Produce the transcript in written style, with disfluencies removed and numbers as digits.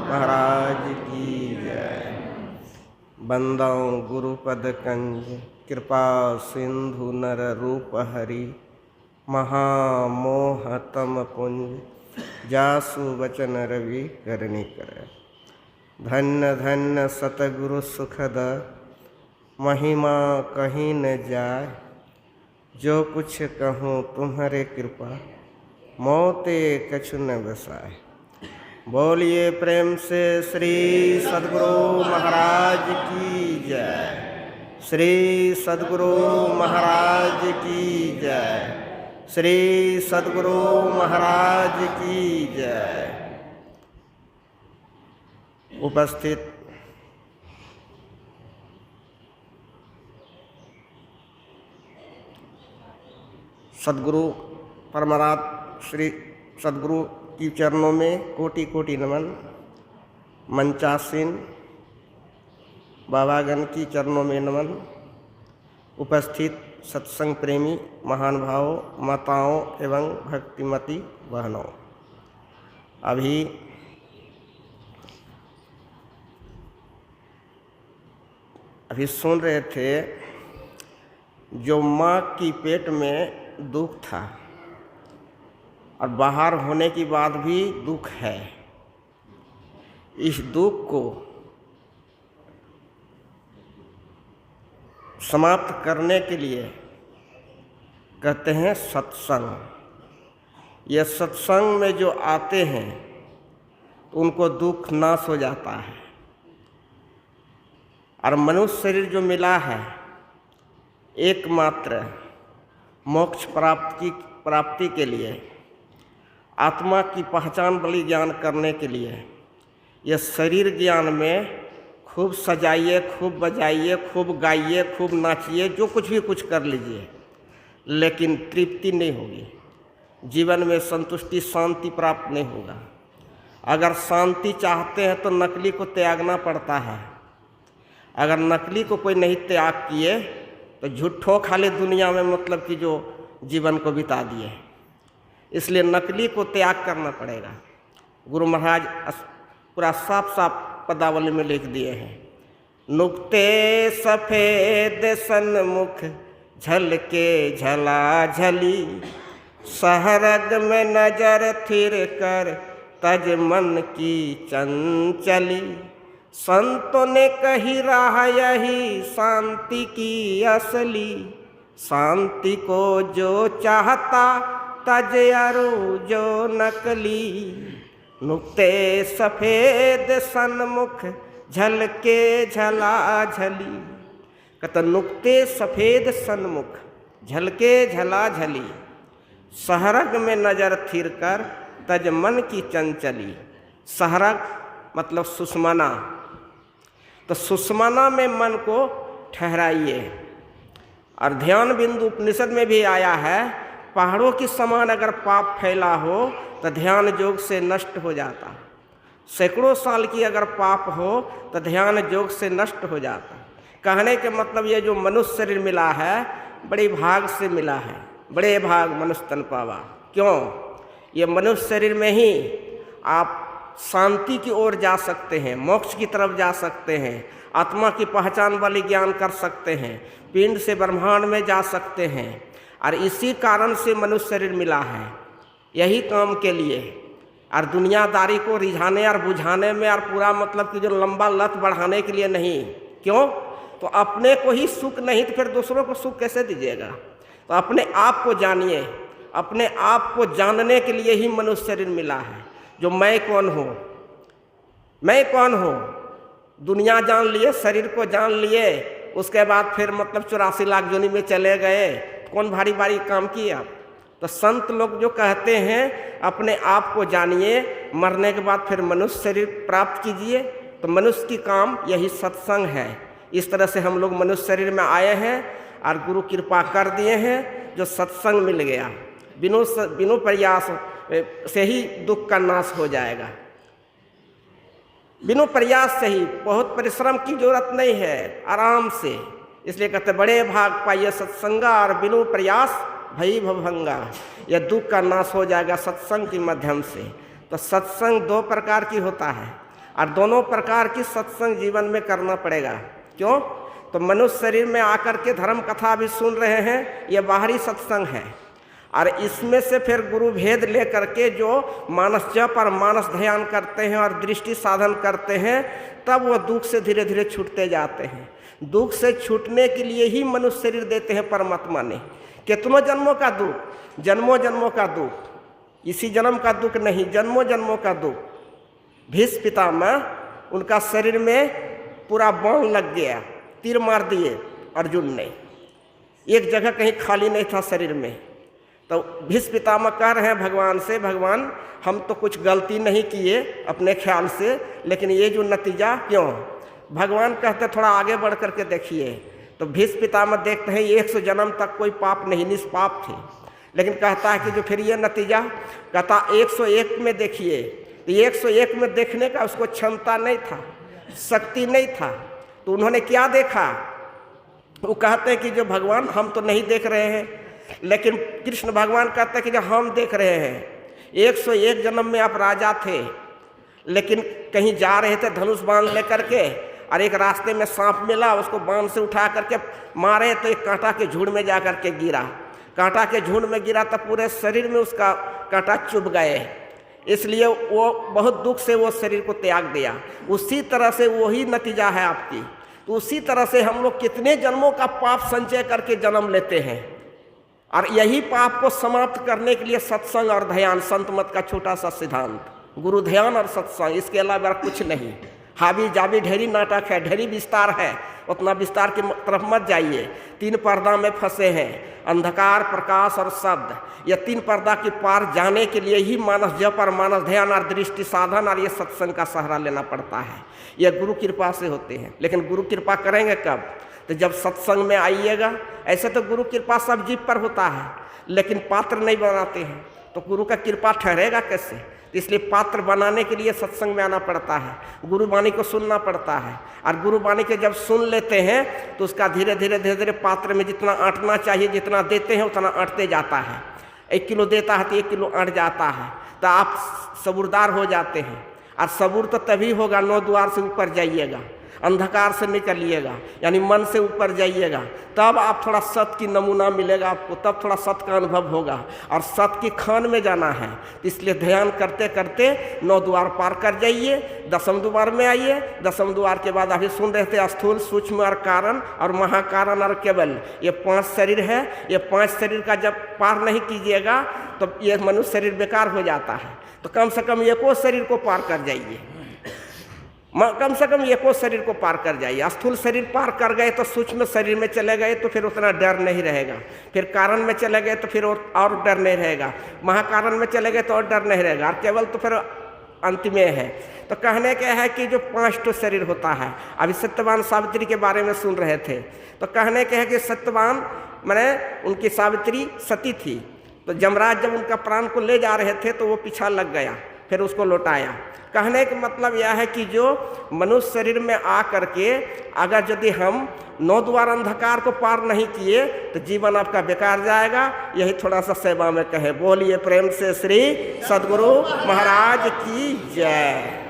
महाराज की जय। बंदाऊं गुरुपद कंज कृपा सिंधु नर रूप हरि, महामोहतम पुंज जासु वचन रवि करनी कर। धन्य धन्य सतगुरु सुखद, महिमा कहीं न जाय। जो कुछ कहूँ तुम्हारे कृपा, मोते कछु न बसाए। बोलिए प्रेम से श्री सद्गुरु महाराज की जय। श्री सद्गुरु महाराज की जय। श्री सद्गुरु महाराज की जय। उपस्थित सद्गुरु परमरात श्री सद्गुरु की चरणों में कोटि कोटि नमन। मंचासीन बाबागण की चरणों में नमन। उपस्थित सत्संग प्रेमी महानुभावों, माताओं एवं भक्तिमती बहनों, अभी सुन रहे थे जो माँ की पेट में दुख था और बाहर होने के बाद भी दुख है। इस दुख को समाप्त करने के लिए कहते हैं सत्संग। यह सत्संग में जो आते हैं उनको दुख नाश हो जाता है। और मनुष्य शरीर जो मिला है एकमात्र मोक्ष प्राप्ति के लिए, आत्मा की पहचान बलि ज्ञान करने के लिए, यह शरीर ज्ञान में खूब सजाइए, खूब बजाइए, खूब गाइए, खूब नाचिए, जो कुछ भी कुछ कर लीजिए, लेकिन तृप्ति नहीं होगी। जीवन में संतुष्टि, शांति प्राप्त नहीं होगा। अगर शांति चाहते हैं तो नकली को त्यागना पड़ता है। अगर नकली को कोई नहीं त्याग किए तो झूठों खाली दुनिया में मतलब कि जो जीवन को बिता दिए। इसलिए नकली को त्याग करना पड़ेगा। गुरु महाराज पूरा साफ साफ पदावली में लिख दिए हैं। नुक्ते सफ़ेद सन्मुख झलके झलाझली, सहरग में नजर थिर कर तज मन की चंचली। संतों ने कही राह यही शांति की असली, शांति को जो चाहता तज अरु जो नकली। नुक्ते सफ़ेद सन्मुख झलके झलाझली। कहता नुक्ते सफ़ेद सन्मुख झलके झलाझली, सहरग में नजर थिर कर तज मन की चंचली। सहरग मतलब सुषमना, तो सुषमना में मन को ठहराइए। और ध्यान बिंदु उपनिषद में भी आया है, पहाड़ों की समान अगर पाप फैला हो तो ध्यान योग से नष्ट हो जाता। सैकड़ों साल की अगर पाप हो तो ध्यान योग से नष्ट हो जाता। कहने के मतलब ये जो मनुष्य शरीर मिला है बड़ी भाग से मिला है। बड़े भाग मनुष्य तन पावा। क्यों? ये मनुष्य शरीर में ही आप शांति की ओर जा सकते हैं, मोक्ष की तरफ जा सकते हैं, आत्मा की पहचान वाली ज्ञान कर सकते हैं, पिंड से ब्रह्मांड में जा सकते हैं। और इसी कारण से मनुष्य शरीर मिला है, यही काम के लिए। और दुनियादारी को रिझाने और बुझाने में और पूरा मतलब कि जो लंबा लत बढ़ाने के लिए नहीं। क्यों? तो अपने को ही सुख नहीं तो फिर दूसरों को सुख कैसे दीजिएगा? तो अपने आप को जानिए। अपने आप को जानने के लिए ही मनुष्य शरीर मिला है। जो मैं कौन हूँ, मैं कौन हूँ, दुनिया जान लिए, शरीर को जान लिए, उसके बाद फिर मतलब 84 लाख जोनी में चले गए। कौन भारी भारी काम किए आप? तो संत लोग जो कहते हैं अपने आप को जानिए, मरने के बाद फिर मनुष्य शरीर प्राप्त कीजिए। तो मनुष्य की काम यही सत्संग है। इस तरह से हम लोग मनुष्य शरीर में आए हैं और गुरु कृपा कर दिए हैं, जो सत्संग मिल गया। बिनु प्रयास से ही दुख का नाश हो जाएगा। बिनु प्रयास से ही, बहुत परिश्रम की जरूरत नहीं है, आराम से। इसलिए कहते बड़े भाग पाइए सत्संगा और बिनु प्रयास भई भवभंगा। यह दुख का नाश हो जाएगा सत्संग के माध्यम से। तो सत्संग दो प्रकार की होता है। और दोनों प्रकार की सत्संग जीवन में करना पड़ेगा। क्यों? तो मनुष्य शरीर में आकर के धर्म कथा भी सुन रहे हैं, ये बाहरी सत्संग है। और इसमें से फिर गुरु भेद ले करके जो मानस जप और मानस ध्यान करते हैं और दृष्टि साधन करते हैं, तब वो दुख से धीरे धीरे छूटते जाते हैं। दुख से छूटने के लिए ही मनुष्य शरीर देते हैं परमात्मा ने। कितनों जन्मों का दुख, जन्मों जन्मों का दुख, इसी जन्म का दुख नहीं, जन्मों जन्मों का दुख। भीष्म पितामह, उनका शरीर में पूरा बाण लग गया, तीर मार दिए अर्जुन ने, एक जगह कहीं खाली नहीं था शरीर में। तो भीष्म पितामह कह रहे हैं भगवान से, भगवान हम तो कुछ गलती नहीं किए अपने ख्याल से, लेकिन ये जो नतीजा क्यों? भगवान कहते थोड़ा आगे बढ़ करके देखिए। तो भीष्म पितामह देखते हैं 100 जन्म तक कोई पाप नहीं, निष्पाप थे। लेकिन कहता है कि जो फिर ये नतीजा, कहता 101 में देखिए। तो 101 में देखने का उसको क्षमता नहीं था, शक्ति नहीं था। तो उन्होंने क्या देखा? वो कहते हैं कि जो भगवान हम तो नहीं देख रहे हैं, लेकिन कृष्ण भगवान कहते हैं कि जो हम देख रहे हैं। 101 जन्म में आप राजा थे, लेकिन कहीं जा रहे थे धनुष बाण लेकर के, और एक रास्ते में सांप मिला, उसको बाण से उठा करके मारे तो एक कांटा के झुंड में जा करके गिरा। कांटा के झुंड में गिरा तो पूरे शरीर में उसका कांटा चुभ गए, इसलिए वो बहुत दुख से वो शरीर को त्याग दिया। उसी तरह से वही नतीजा है आपकी। तो उसी तरह से हम लोग कितने जन्मों का पाप संचय करके जन्म लेते हैं, और यही पाप को समाप्त करने के लिए सत्संग और ध्यान, संत मत का छोटा सा सिद्धांत, गुरु ध्यान और सत्संग, इसके अलावा कुछ नहीं। हावी जावी ढेरी नाटक है, ढेरी विस्तार है, उतना विस्तार की तरफ मत जाइए। 3 पर्दा में फंसे हैं, अंधकार, प्रकाश और शब्द। ये 3 पर्दा के पार जाने के लिए ही मानस जप और मानस ध्यान और दृष्टि साधन और ये सत्संग का सहारा लेना पड़ता है। ये गुरु कृपा से होते हैं। लेकिन गुरु कृपा करेंगे कब? तो जब सत्संग में आइएगा। ऐसे तो गुरु कृपा सब जीव पर होता है, लेकिन पात्र नहीं बनाते हैं, तो गुरु का कृपा ठहरेगा कैसे? इसलिए पात्र बनाने के लिए सत्संग में आना पड़ता है, गुरुवाणी को सुनना पड़ता है। और गुरुवाणी के जब सुन लेते हैं तो उसका धीरे धीरे धीरे धीरे पात्र में जितना आंटना चाहिए, जितना देते हैं उतना आंटते जाता है। 1 किलो देता है तो 1 किलो आंट जाता है, तो आप सबूरदार हो जाते हैं। और सबूर तो तभी होगा 9 द्वार से ऊपर जाइएगा, अंधकार से निकलिएगा, यानी मन से ऊपर जाइएगा, तब आप थोड़ा सत्य की नमूना मिलेगा आपको, तब थोड़ा सत्य का अनुभव होगा। और सत्य की खान में जाना है, इसलिए ध्यान करते करते 9 द्वार पार कर जाइए, 10वें द्वार में आइए। 10वें द्वार के बाद अभी सुन रहे थे स्थूल, सूक्ष्म और कारण और महाकारण और केवल, ये 5 शरीर है। ये 5 शरीर का जब पार नहीं कीजिएगा तो ये मनुष्य शरीर बेकार हो जाता है। तो कम से कम एको शरीर को पार कर जाइए, कम से कम एको शरीर को पार कर जाइए। स्थूल शरीर पार कर गए तो सूक्ष्म शरीर में चले गए तो फिर उतना डर नहीं रहेगा। फिर कारण में चले गए तो फिर और डर नहीं रहेगा। महाकारण में चले गए तो और डर नहीं रहेगा। और केवल तो फिर अंत में है। तो कहने के है कि जो 5 शरीर होता है। अभी सत्यवान सावित्री के बारे में सुन रहे थे, तो कहने के है कि सत्यवान माने उनकी सावित्री सती थी। तो यमराज जब उनका प्राण को ले जा रहे थे तो वो पीछा लग गया, फिर उसको लौटाया। कहने का मतलब यह है कि जो मनुष्य शरीर में आ करके अगर यदि हम 9 द्वार अंधकार को पार नहीं किए तो जीवन आपका बेकार जाएगा। यही थोड़ा सा सेवा में कहे। बोलिए प्रेम से श्री सद्गुरु महाराज की जय।